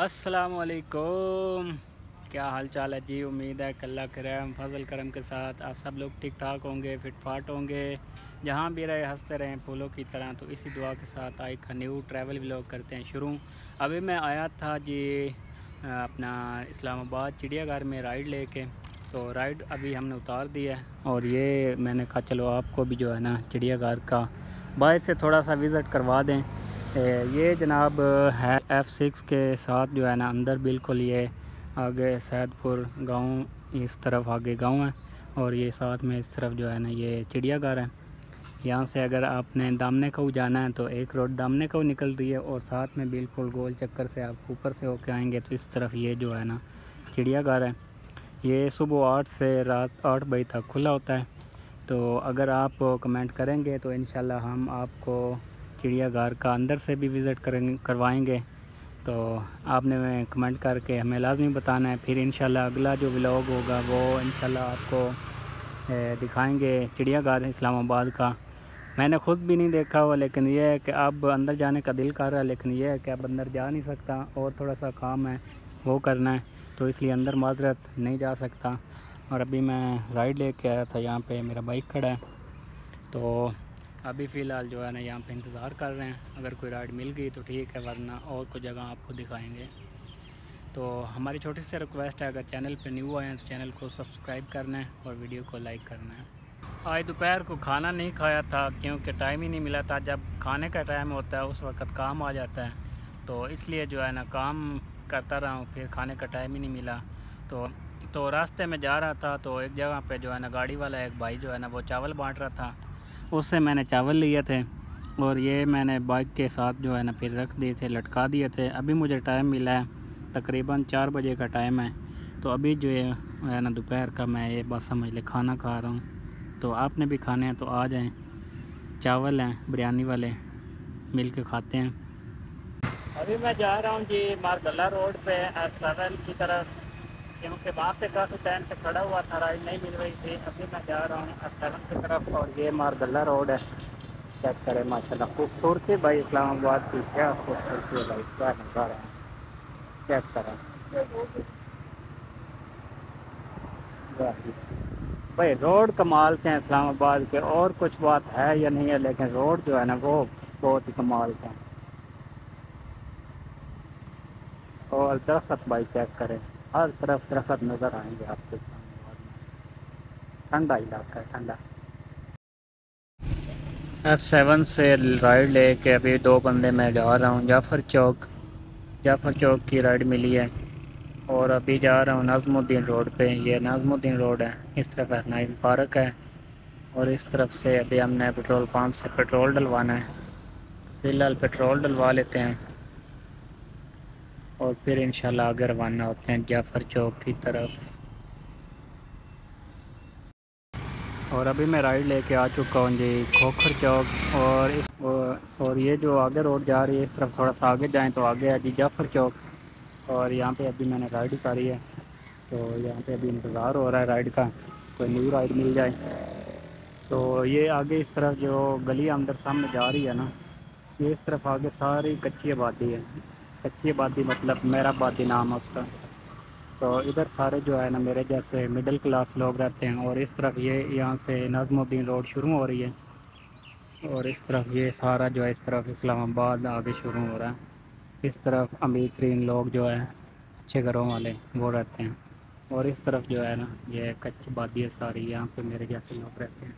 अस्सलामुअलैकुम। क्या हाल चाल है जी। उम्मीद है कि अल्लाह के रहम फजल करम के साथ आप सब लोग ठीक ठाक होंगे, फिट फाट होंगे, जहाँ भी रहे हंसते रहें फूलों की तरह। तो इसी दुआ के साथ आज का न्यू ट्रैवल व्लॉग करते हैं शुरू। अभी मैं आया था जी अपना इस्लामाबाद चिड़ियाघर में राइड लेके। तो राइड अभी हमने उतार दी है और ये मैंने कहा चलो आपको भी जो है ना चिड़ियाघर का बाहर से थोड़ा सा विज़िट करवा दें। ये जनाब है F6 के साथ जो है ना अंदर बिल्कुल ये आगे सैदपुर गांव, इस तरफ आगे गांव है और ये साथ में इस तरफ जो है ना ये चिड़ियाघर है। यहाँ से अगर आपने दामने को जाना है तो एक रोड दामने को निकल रही है और साथ में बिल्कुल गोल चक्कर से आप ऊपर से होके आएंगे तो इस तरफ ये जो है ना चिड़ियाघर है। ये सुबह 8 से रात 8 बजे तक खुला होता है। तो अगर आप कमेंट करेंगे तो इंशाल्लाह हम आपको चिड़ियाघर का अंदर से भी विज़िट करवाएंगे। तो आपने कमेंट करके हमें लाजमी बताना है, फिर इंशाल्लाह अगला जो व्लॉग होगा वो इंशाल्लाह आपको दिखाएंगे चिड़ियाघर इस्लामाबाद का। मैंने ख़ुद भी नहीं देखा हुआ, लेकिन यह है कि अब अंदर जाने का दिल कर रहा है, लेकिन यह है कि अब अंदर जा नहीं सकता और थोड़ा सा काम है वो करना है, तो इसलिए अंदर माजरत नहीं जा सकता। और अभी मैं राइड लेके आया था, यहाँ पे मेरा बाइक खड़ा है। तो अभी फ़िलहाल जो है ना यहाँ पे इंतज़ार कर रहे हैं, अगर कोई राइड मिल गई तो ठीक है, वरना और कोई जगह आपको दिखाएंगे। तो हमारी छोटी सी रिक्वेस्ट है, अगर चैनल पे न्यू आए हैं तो चैनल को सब्सक्राइब करना है और वीडियो को लाइक करना है। आज दोपहर को खाना नहीं खाया था क्योंकि टाइम ही नहीं मिला था। जब खाने का टाइम होता है उस वक्त काम आ जाता है, तो इसलिए जो है ना काम करता रहा हूँ, फिर खाने का टाइम ही नहीं मिला। तो रास्ते में जा रहा था तो एक जगह पे जो है ना गाड़ी वाला एक भाई जो है ना वो चावल बांट रहा था, उससे मैंने चावल लिए थे और ये मैंने बाइक के साथ जो है ना फिर रख दिए थे, लटका दिए थे। अभी मुझे टाइम मिला है, तकरीबन 4 बजे का टाइम है। तो अभी जो है ना दोपहर का मैं ये बस समझ ले खाना खा रहा हूँ। तो आपने भी खाने हैं तो आ जाएं, चावल हैं बिरयानी वाले, मिल के खाते हैं। अभी मैं जा रहा हूँ जी मारगला रोड पे F7 की तरफ, क्योंकि वहाँ पे काफ़ी टाइम से खड़ा हुआ था, राइड नहीं मिल रही थी। अभी मैं जा रहा हूँ F7 की तरफ और ये मारगला रोड है। चेक करें माशाल्लाह खूबसूरती भाई, इस्लामाबाद की क्या खूबसूरती है भाई, क्या नज़ारा है। चेक करें भाई, रोड कमाल के हैं इस्लामाबाद के, और कुछ बात है या नहीं है, लेकिन रोड जो है ना वो बहुत ही कमाल के हैं। और दरख्त भाई चेक करें, हर तरफ दरख्त नज़र आएंगे आपको इस्लामाबाद में। ठंडा इलाका है, ठंडा। F7 से राइड लेके अभी 2 बंदे मैं जा रहा हूँ जाफ़र चौक की राइड मिली है और अभी जा रहा हूँ नाज़मुद्दीन रोड पे। ये नाज़मुद्दीन रोड है, इस तरफ है नाइम पार्क है और इस तरफ से अभी हमने पेट्रोल पंप से पेट्रोल डलवाना है। फ़िलहाल पेट्रोल डलवा लेते हैं और फिर इंशाल्लाह आगे रवाना होते हैं जाफ़र चौक की तरफ। और अभी मैं राइड लेके आ चुका हूँ जी खोखर चौक और ये जो आगे रोड जा रही है इस तरफ थोड़ा सा आगे जाएं तो आगे है जी जाफ़र चौक। और यहाँ पे अभी मैंने राइड उतारी है, तो यहाँ पे अभी इंतज़ार हो रहा है राइड का, कोई न्यू राइड मिल जाए। तो ये आगे इस तरफ जो गली अंदर सामने जा रही है ना, ये इस तरफ आगे सारी कच्ची आबादी है। कच्ची आबादी मतलब मेहराबादी नाम है उसका। तो इधर सारे जो है ना मेरे जैसे मिडिल क्लास लोग रहते हैं और इस तरफ ये यहाँ से नाज़मुद्दीन रोड शुरू हो रही है और इस तरफ ये सारा जो है इस तरफ इस्लामाबाद आगे शुरू हो रहा है। इस तरफ अमीर तरीन लोग जो है अच्छे घरों वाले वो रहते हैं और इस तरफ जो है ना ये कच्ची आबादी है सारी, यहाँ पे मेरे जैसे लोग रहते हैं।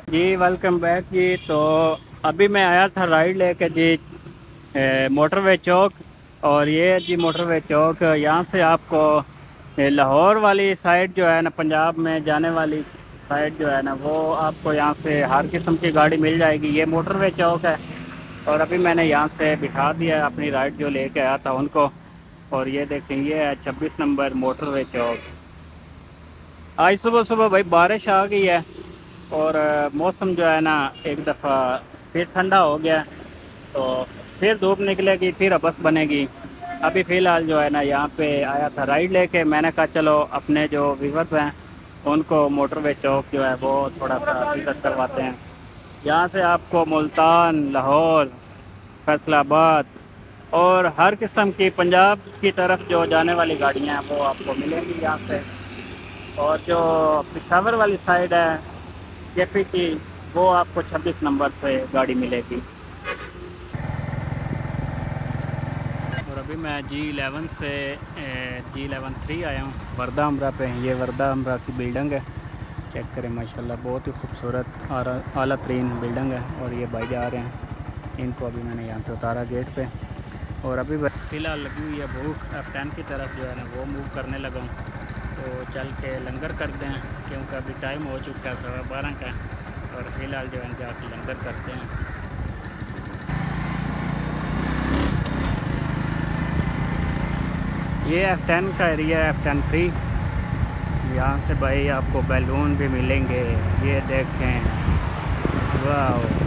जी वेलकम बैक जी। तो अभी मैं आया था राइड लेके जी मोटरवे चौक, और ये जी मोटरवे चौक यहाँ से आपको लाहौर वाली साइड जो है ना पंजाब में जाने वाली साइड जो है ना वो आपको यहाँ से हर किस्म की गाड़ी मिल जाएगी। ये मोटरवे चौक है और अभी मैंने यहाँ से बिठा दिया अपनी राइड जो लेके आया था उनको। और ये देखें ये है 26 नंबर मोटरवे चौक। आज सुबह सुबह भाई बारिश आ गई है और मौसम जो है ना एक दफ़ा फिर ठंडा हो गया। तो फिर धूप निकलेगी, फिर अबस बनेगी। अभी फ़िलहाल जो है ना यहाँ पे आया था राइड लेके, मैंने कहा चलो अपने जो व्यूअर्स हैं उनको मोटरवे चौक जो है वो थोड़ा सा विज़िट करवाते हैं। यहाँ से आपको मुल्तान, लाहौर, फैसलाबाद और हर किस्म की पंजाब की तरफ जो जाने वाली गाड़ियाँ हैं वो आपको मिलेंगी यहाँ से। और जो पिशावर वाली साइड है जेपी की, वो आपको 26 नंबर से गाड़ी मिलेगी। और अभी मैं G11 से G11 3 आया हूँ वर्दा अमरा पे। ये वर्दा अमरा की बिल्डिंग है, चेक करें माशाल्लाह बहुत ही खूबसूरत आला तरीन बिल्डिंग है। और ये भाई जा रहे हैं, इनको अभी मैंने यहाँ पे उतारा गेट पे। और अभी फ़िलहाल लगी हुई है भूख, F10 की तरफ जो है ना वो मूव करने लगा हूँ। तो चल के लंगर करते हैं क्योंकि अभी टाइम हो चुका है 12:15 का। और फ़िलहाल जो है जाके लंगर करते हैं। ये F10 का एरिया है, F10 3। यहाँ से भाई आपको बैलून भी मिलेंगे, ये देखें, वाह।